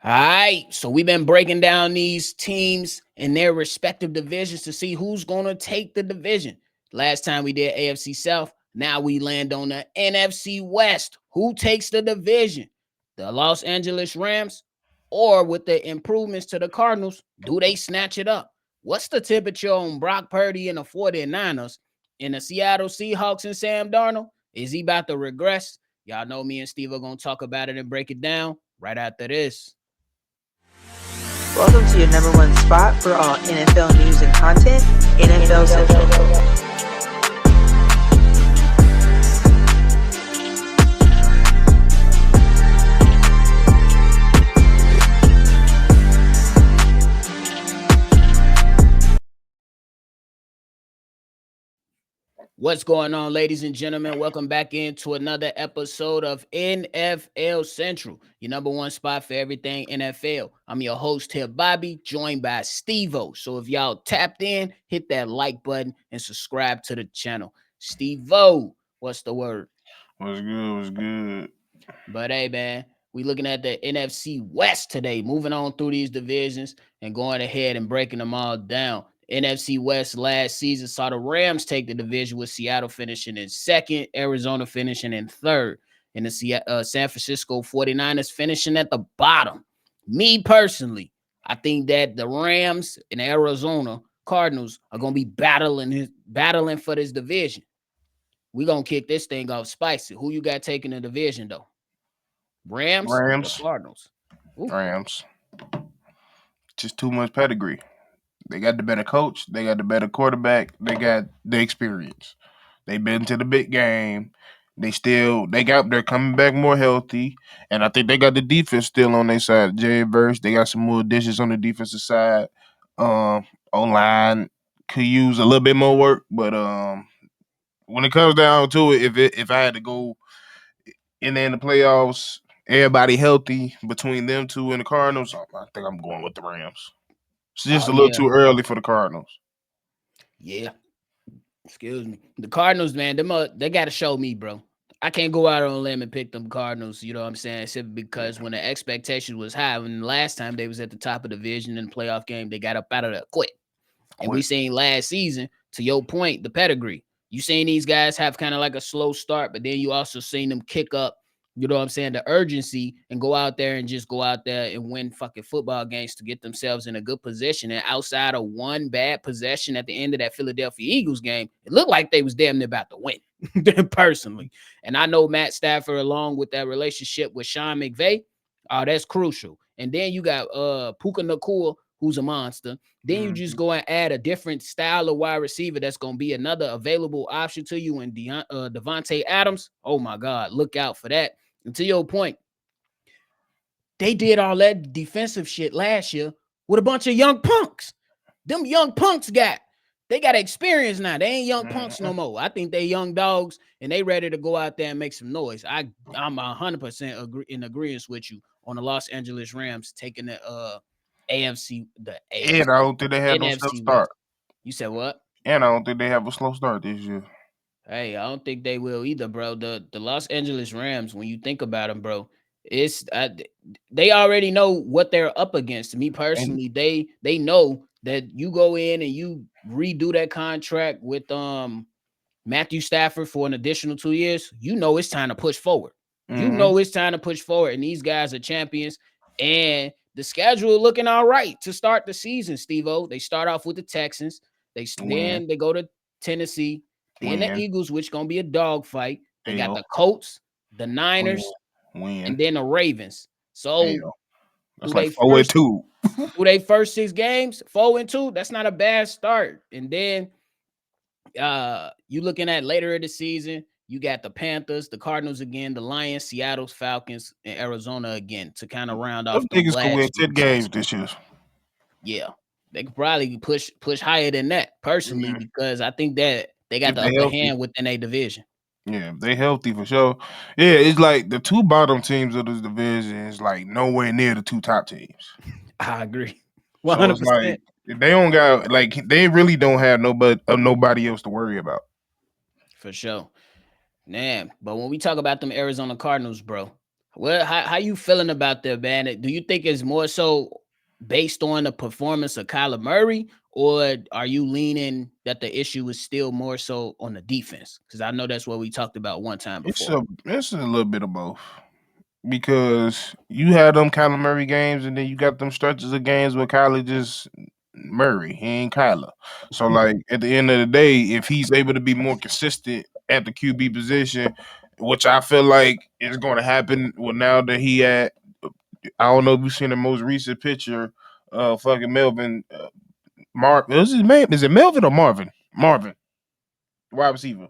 All right, so we've been breaking down these teams in their respective divisions to see who's going to take the division. Last time we did AFC South. Now we land on the NFC West. Who takes the division? The Los Angeles Rams, or with the improvements to the Cardinals, do they snatch it up? What's the temperature on Brock Purdy and the 49ers? In the Seattle Seahawks and Sam Darnold? Is he about to regress? Y'all know me and Steve are going to talk about it and break it down right after this. Welcome to your number one spot for all NFL news and content, NFL Central. What's going on, ladies and gentlemen? Welcome back into another episode of NFL Central, your number one spot for everything NFL. I'm your host here, Bobby, joined by Stevo. So if y'all tapped in, hit that like button and subscribe to the channel. Stevo, what's the word? What's good? What's good? But hey, man, we looking at the NFC West today, moving on through these divisions and going ahead and breaking them all down. NFC West last season saw the Rams take the division with Seattle finishing in second, Arizona finishing in third, and the San Francisco 49ers finishing at the bottom. Me personally, I think that the Rams and the Arizona Cardinals are going to be battling for this division. We're going to kick this thing off spicy. Who you got taking the division, though? Rams or Cardinals? Ooh. Rams. Just too much pedigree. They got the better coach. They got the better quarterback. They got the experience. They've been to the big game. They're coming back more healthy. And I think they got the defense still on their side. Jay Verse, they got some more dishes on the defensive side. O-line could use a little bit more work. But when it comes down to it, if I had to go in the playoffs, everybody healthy between them two and the Cardinals, I think I'm going with the Rams. It's just a little too early for the Cardinals. Yeah. Excuse me. The Cardinals, man, they got to show me, bro. I can't go out on a limb and pick them Cardinals, you know what I'm saying? Simply because when the expectation was high, when the last time they was at the top of the division in the playoff game, they got up out of there quick. And we seen last season, to your point, the pedigree. You seen these guys have kind of like a slow start, but then you also seen them kick up, you know what I'm saying, the urgency and go out there and just go out there and win fucking football games to get themselves in a good position. And outside of one bad possession at the end of that Philadelphia Eagles game, it looked like they was damn near about to win, personally. And I know Matt Stafford, along with that relationship with Sean McVay, that's crucial. And then you got Puka Nacua, who's a monster. Then you just go and add a different style of wide receiver that's going to be another available option to you in Devontae Adams. Oh, my God. Look out for that. And to your point, they did all that defensive shit last year with a bunch of young punks. Them young punks they got experience now. They ain't young punks no more. I think they young dogs, and they ready to go out there and make some noise. I'm 100% in agreement with you on the Los Angeles Rams taking the AFC. And I don't think they have no slow start. You said what? And I don't think they have a slow start this year. Hey, I don't think they will either, bro. The Los Angeles Rams, when you think about them, bro, they already know what they're up against. Me personally, they know that you go in and you redo that contract with Matthew Stafford for an additional 2 years. You know it's time to push forward. You know it's time to push forward, and these guys are champions. And the schedule looking all right to start the season, Stevo. They start off with the Texans. Then they go to Tennessee. Then the Eagles, which going to be a dogfight. They got the Colts, the Niners, and then the Ravens. So that's like 4-2. Through their first 6 games, 4-2, that's not a bad start. And then you looking at later in the season, you got the Panthers, the Cardinals again, the Lions, Seattle, Falcons, and Arizona again to kind of round off the last 10 games this year. Yeah. They could probably push higher than that, personally, because I think that they got the upper hand within a division. Yeah, they healthy for sure. Yeah, it's like the 2 bottom teams of this division is like nowhere near the 2 top teams. I agree. 100%. So it's like they don't got they really don't have nobody else to worry about. For sure. Man, but when we talk about them Arizona Cardinals, bro, Well, how you feeling about that, man? Do you think it's more so based on the performance of Kyler Murray, or are you leaning that the issue is still more so on the defense? Because I know that's what we talked about one time It's before. a little bit of both. Because you had them Kyler Murray games, and then you got them stretches of games where Kyler just Murray, he ain't Kyler. So like at the end of the day, if he's able to be more consistent at the QB position, which I feel like is going to happen, well now that he at, I don't know if you've seen the most recent picture, fucking Melvin, is his name? Is it Melvin or Marvin? Marvin, wide receiver.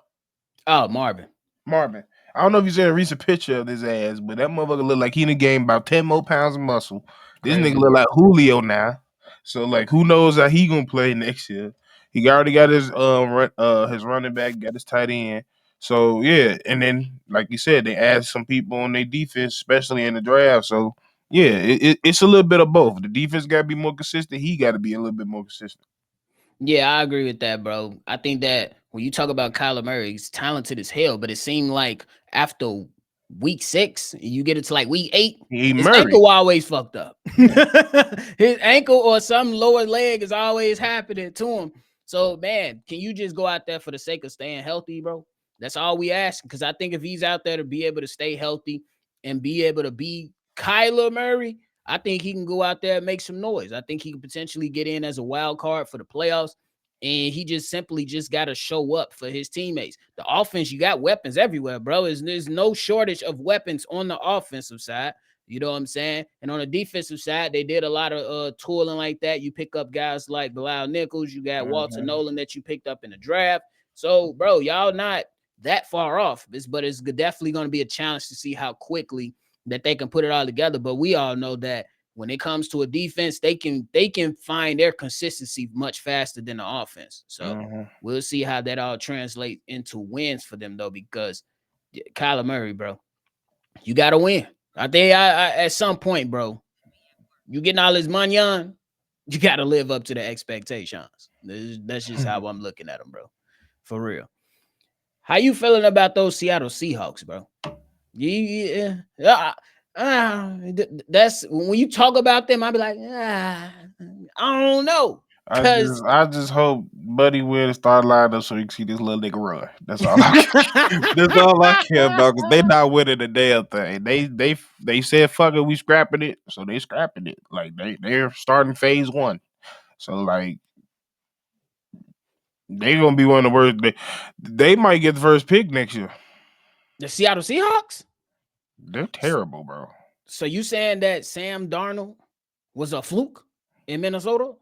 Oh, Marvin. Marvin. I don't know if you seen a recent picture of his ass, but that motherfucker look like he in the game about 10 more pounds of muscle. This nigga Crazy. look like Julio now. So like who knows how he gonna play next year. He already got his running back, got his tight end. So yeah, and then like you said, they add some people on their defense, especially in the draft. So yeah, it's a little bit of both. The defense gotta be more consistent, he gotta be a little bit more consistent. Yeah, I agree with that, bro. I think that when you talk about Kyler Murray, he's talented as hell, but it seemed like after week 6, you get it to like week 8, He his Murray. ankle always fucked up. His ankle or some lower leg is always happening to him. So, man, can you just go out there for the sake of staying healthy, bro? That's all we ask. Because I think if he's out there to be able to stay healthy and be able to be Kyler Murray, I think he can go out there and make some noise. I think he could potentially get in as a wild card for the playoffs. And he just simply just got to show up for his teammates. The offense, you got weapons everywhere, bro. There's no shortage of weapons on the offensive side. You know what I'm saying? And on the defensive side, they did a lot of tooling like that. You pick up guys like Bilal Nichols. You got Walter Mhm. Nolan that you picked up in the draft. So, bro, y'all not that far off. But it's definitely going to be a challenge to see how quickly that they can put it all together. But we all know that when it comes to a defense, they can find their consistency much faster than the offense. So Mhm. we'll see how that all translates into wins for them though, because Kyler Murray, bro, you got to win. I think at some point, bro, you getting all this money on, you got to live up to the expectations. That's just how I'm looking at them, bro. For real. How you feeling about those Seattle Seahawks, bro? Yeah, that's when you talk about them. I'll be like, I don't know, cause I just hope Buddy win the start lineup so you can see this little nigga run. That's all I that's all I care about because they not winning the damn thing. They said fuck it, we scrapping it, so they scrapping it. Like they're starting phase 1. So like they gonna be one of the worst. They might get the first pick next year. the Seattle Seahawks. They're terrible, bro. So you saying that Sam Darnold was a fluke in Minnesota?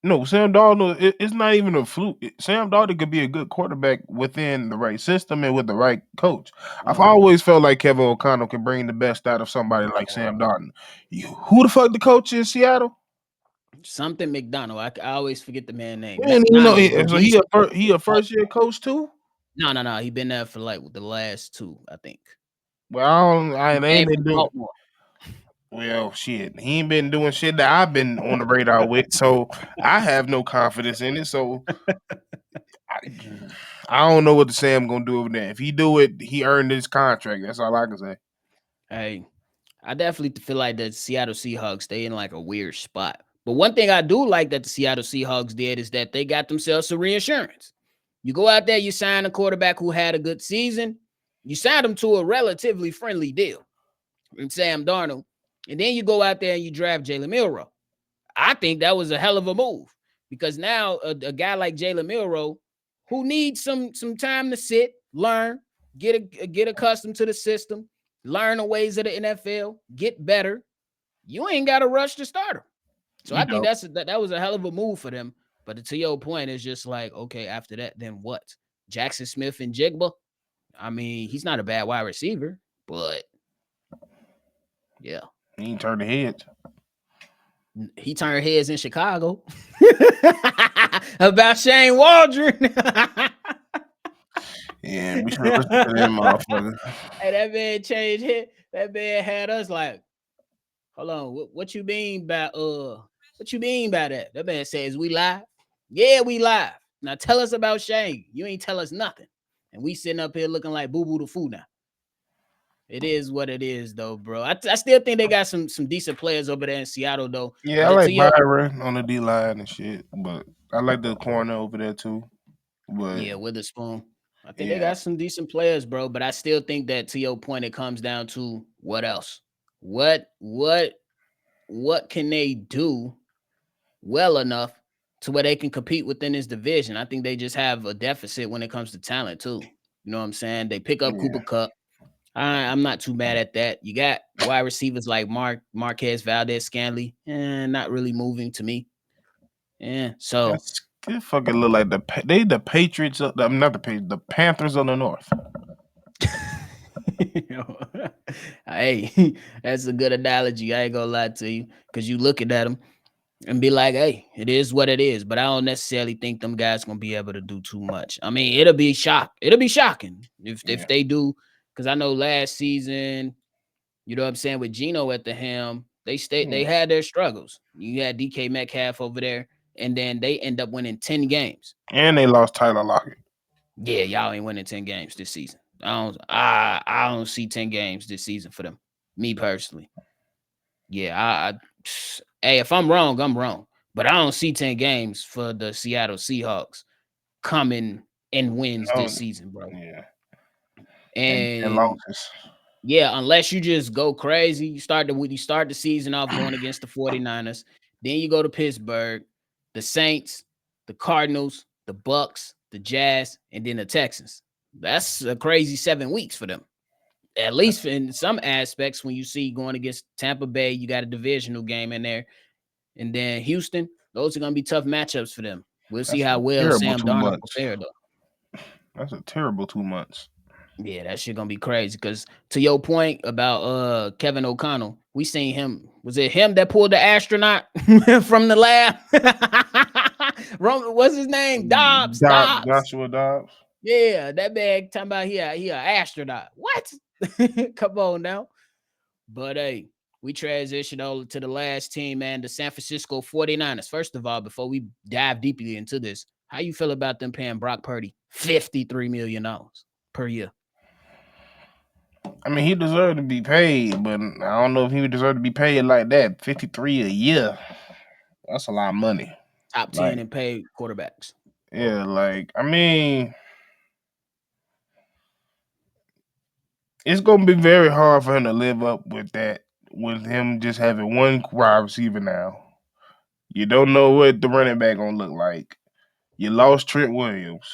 No, Sam Darnold. It's not even a fluke. Sam Darnold could be a good quarterback within the right system and with the right coach. I've Oh, always felt like Kevin O'Connell can bring the best out of somebody like Sam Darnold. Who the fuck the coach in Seattle? something McDonald. I always forget the man name. Man, McDonald, but so he a first year coach too. no. He been there for like the last 2, I think. Well, I don't. He I ain't came been from doing. Baltimore. Well, shit, he ain't been doing shit that I've been on the radar with, so I have no confidence in it. So I, I don't know what the Sam gonna do over there. If he do it, he earned his contract. That's all I can say. Hey, I definitely feel like the Seattle Seahawks, they in like a weird spot. But one thing I do like that the Seattle Seahawks did is that they got themselves some reinsurance. You go out there, you sign a quarterback who had a good season, you signed him to a relatively friendly deal with Sam Darnold, and then you go out there and you draft Jalen Milroe. I think that was a hell of a move because now a guy like Jalen Milroe, who needs some time to sit, learn, get accustomed to the system, learn the ways of the NFL, get better. You ain't got to rush to start him. So You I think know, that was a hell of a move for them. But to your point, it's just like, okay, after that, then what? Jackson Smith and Jigba. I mean, he's not a bad wide receiver, but yeah, he ain't turning heads. he turned heads in Chicago about Shane Waldron. Yeah, we should listen to them motherfuckers. Hey, that man changed it. That man had us like, hold on, what you mean by what you mean by that? That man says we live. Yeah, we live. Now tell us about Shane. You ain't tell us nothing. And we sitting up here looking like Boo Boo the Fool now. It is what it is, though, bro. I still think they got some decent players over there in Seattle, though. Yeah, I But to like your Byron on the D line and shit, but I like the corner over there too. But yeah, Witherspoon. I think they yeah, got some decent players, bro. But I still think that to your point, it comes down to what else? What what what can they do well enough to where they can compete within this division? I think they just have a deficit when it comes to talent too. You know what I'm saying? They pick up yeah, Cooper Cup. I'm not too mad at that. You got wide receivers like Marquez Valdez Scanley, and not really moving to me. Yeah, so that's it. Fucking look like they the Patriots. I'm not the Patriots. The Panthers of the North. hey, that's a good analogy. I ain't gonna lie to you, because you looking at them and be like, hey, it is what it is. But I don't necessarily think them guys gonna be able to do too much. I mean, it'll be shocking if Yeah, they do, because I know last season, you know what I'm saying, with Geno at the helm, they yeah. had their struggles. You had DK Metcalf over there, and then they end up winning 10 games. And they lost Tyler Lockett. Yeah, y'all ain't winning 10 games this season. I don't see 10 games this season for them. Me personally. Yeah, hey, if I'm wrong, I'm wrong. But I don't see 10 games for the Seattle Seahawks coming in wins No, this season, bro. yeah, and And losses. yeah, unless you just go crazy, you start the season off going against the 49ers, then you go to Pittsburgh, the Saints, the Cardinals, the Bucks, the Jazz, and then the Texans. That's a crazy 7 weeks for them. At least in some aspects, when you see going against Tampa Bay, you got a divisional game in there, and then Houston. Those are going to be tough matchups for them. We'll see That's how a well terrible Sam two Darnold months. prepare though. That's a terrible 2 months. Yeah, that shit gonna be crazy. Because to your point about Kevin O'Connell, we seen him. Was it him that pulled the astronaut from the lab? What's his name? Dobbs. Dobbs. Joshua Dobbs. Yeah, that man talking about he a astronaut. What? Come on now. But hey, we transition over to the last team, man, the San Francisco 49ers. First of all, before we dive deeply into this, how you feel about them paying Brock Purdy $53 million per year? I mean, he deserved to be paid, but I don't know if he would deserve to be paid like that. 53 a year. That's a lot of money. Top 10 Like, in paid quarterbacks. yeah, like I mean, it's gonna be very hard for him to live up with that. With him just having one wide receiver now, you don't know what the running back gonna look like. You lost Trent Williams.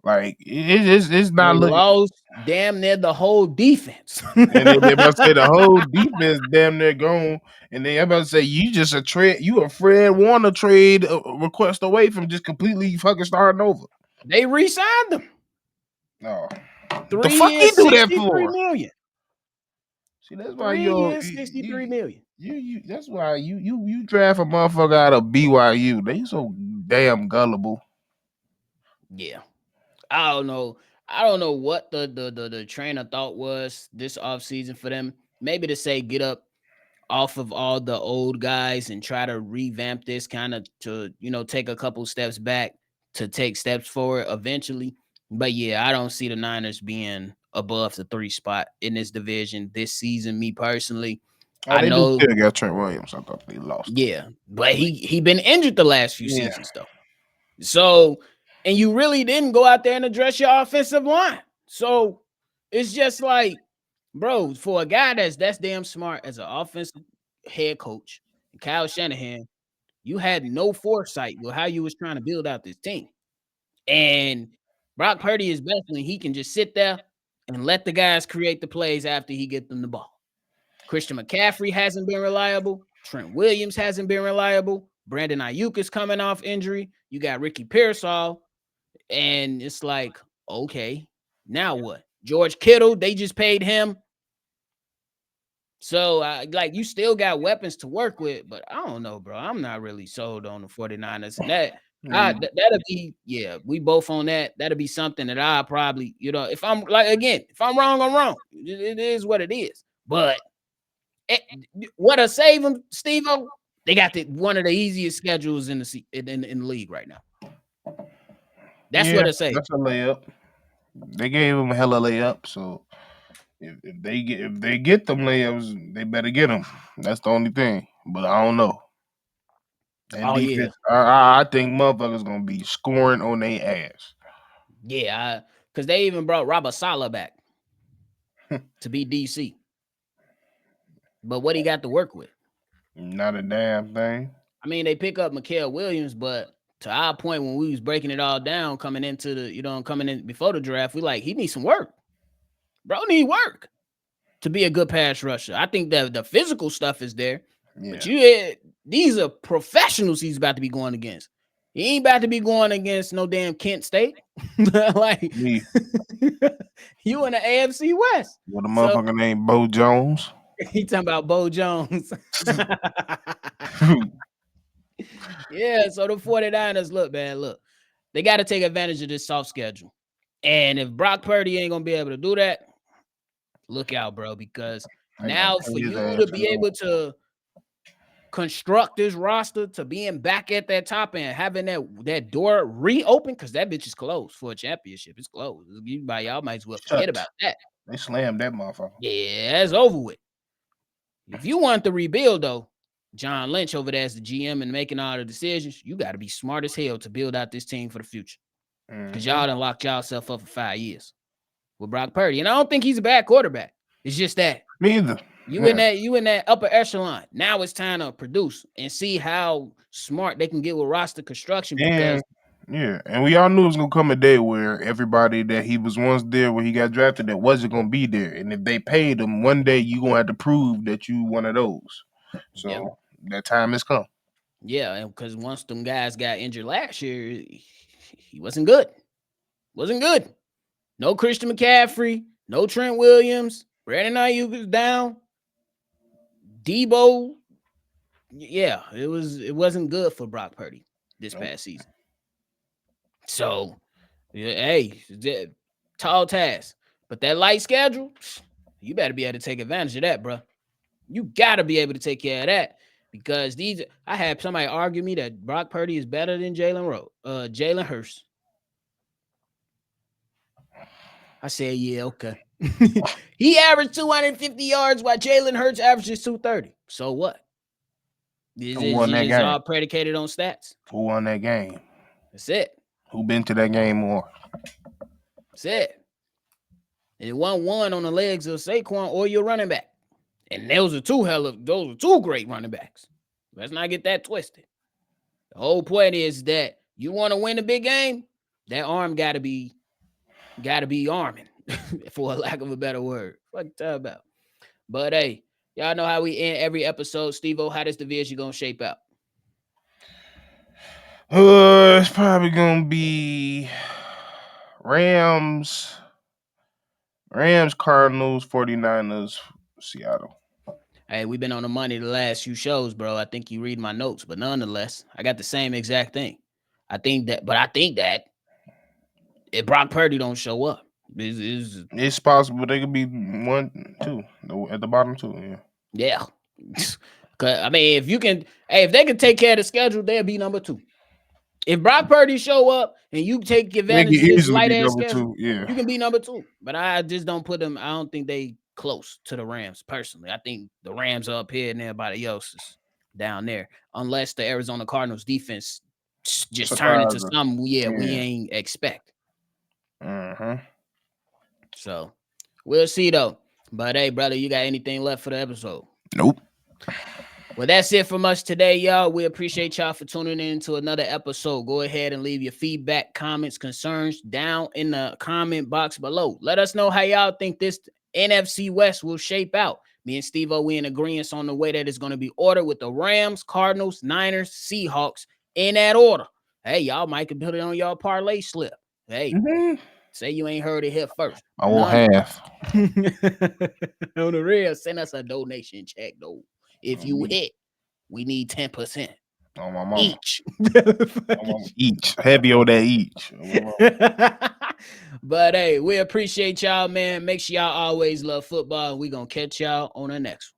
Like it's not They looking. lost damn near the whole defense. And they about to say the whole defense damn near gone. And they about to say you just a trade. You a Fred Warner trade request away from just completely fucking starting over. They re-signed them. No, the 3 fuck he years, do that 63 for? million. See, that's why 3 years, 63 million. that's why you draft a motherfucker out of BYU. They so damn gullible. Yeah. I don't know. I don't know what the train of thought was this offseason for them. Maybe to say get up off of all the old guys and try to revamp this kind of to, take a couple steps back to take steps forward eventually. But yeah, I don't see the Niners being above the 3 spot in this division this season, me personally. Oh, I they do know, still got Trent Williams. I thought they lost him. yeah, but he been injured the last few Yeah, seasons though. So, and you really didn't go out there and address your offensive line. So it's just like, bro, for a guy that's damn smart as an offensive head coach, Kyle Shanahan, you had no foresight with how you was trying to build out this team. And Brock Purdy is best when he can just sit there and let the guys create the plays after he get them the ball. Christian McCaffrey hasn't been reliable. Trent Williams hasn't been reliable. Brandon Ayuk is coming off injury. You got Ricky Pearsall. And it's like, okay, now what? George Kittle, they just paid him. So, like, you still got weapons to work with, but I don't know, bro. I'm not really sold on the 49ers. And that'll be, yeah, we both on that. That'll be something that I probably, if I'm like, again, if I'm wrong, I'm wrong. It is what it is. But what'll save them, Stevo? They got one of the easiest schedules in the league right now. That's yeah, what'll save. that's a layup. They gave him a hella layup, so If they get them layups, they better get them. That's the only thing. But I don't know. That Oh yeah, defense, I think motherfuckers gonna be scoring on their ass. yeah, because they even brought Robert Saleh back to be DC. But what he got to work with? Not a damn thing. I mean, they pick up Mikael Williams, but to our point when we was breaking it all down, coming into the, coming in before the draft, we like he needs some work. Bro need work to be a good pass rusher. I think that the physical stuff is there, but these are professionals he's about to be going against. He ain't about to be going against no damn Kent State. Like Me. you in the AFC West. What a motherfucker named Bo Jones. He talking about Bo Jones. Yeah, so the 49ers, look, they got to take advantage of this soft schedule. And if Brock Purdy ain't going to be able to do that, look out, bro, because now for you to be able to construct this roster to being back at that top and having that door reopen, because that bitch is closed for a championship. It's closed. Y'all might as well forget about that. They slammed that motherfucker. Yeah, it's over with. If you want to rebuild, though, John Lynch over there as the GM and making all the decisions, you got to be smart as hell to build out this team for the future. Because y'all done locked yourself up for 5 years with Brock Purdy. And I don't think he's a bad quarterback. It's just that. Me either. You in that upper echelon. Now it's time to produce and see how smart they can get with roster construction. Because and we all knew it was gonna come a day where everybody that he was once there when he got drafted that wasn't gonna be there. And if they paid him, one day you gonna have to prove that you one of those. So that time has come. Yeah, and because once them guys got injured last year, he wasn't good. Wasn't good. No Christian McCaffrey, no Trent Williams, Brandon Ayuk was down. Debo, yeah, it wasn't good for Brock Purdy this past season. So, hey, tall task. But that light schedule, you better be able to take advantage of that, bro. You got to be able to take care of that because I had somebody argue me that Brock Purdy is better than Jalen Hurts. I said, yeah, okay. He averaged 250 yards while Jalen Hurts averages 230. So what? It's all predicated on stats. Who won that game? That's it. Who been to that game more? That's it. It won on the legs of Saquon or your running back. And those are two great running backs. Let's not get that twisted. The whole point is that you want to win a big game, that arm gotta be arming, for a lack of a better word. What you talking about? But hey, y'all know how we end every episode. Stevo, how this division gonna shape out? It's probably gonna be Rams, Cardinals, 49ers, Seattle. Hey, we've been on the money the last few shows, bro. I think you read my notes, but nonetheless, I got the same exact thing. I think that if Brock Purdy don't show up, it's possible they could be 1, 2 at the bottom too. Yeah. I mean, if they can take care of the schedule, they'll be number 2. If Brock Purdy show up and you take advantage of this light ass schedule, you can be number 2. But I just don't put them. I don't think they close to the Rams personally. I think the Rams are up here and everybody else is down there, unless the Arizona Cardinals defense just turn into something. We ain't expect. So we'll see though. But hey, brother, you got anything left for the episode? Nope. Well, that's it from us today, y'all. We appreciate y'all for tuning in to another episode. Go ahead and leave your feedback, comments, concerns down in the comment box below. Let us know how y'all think this NFC West will shape out. Me and Stevo, we in agreement on the way that it's going to be ordered with the Rams, Cardinals, Niners, Seahawks in that order. Hey, y'all might can put it on y'all parlay slip. Hey, say you ain't heard it here first. I won't have. On the real, send us a donation check, though. If you hit, we need 10%. On my mama. Each. Each. Heavy on that each. But hey, we appreciate y'all, man. Make sure y'all always love football. We're going to catch y'all on the next one.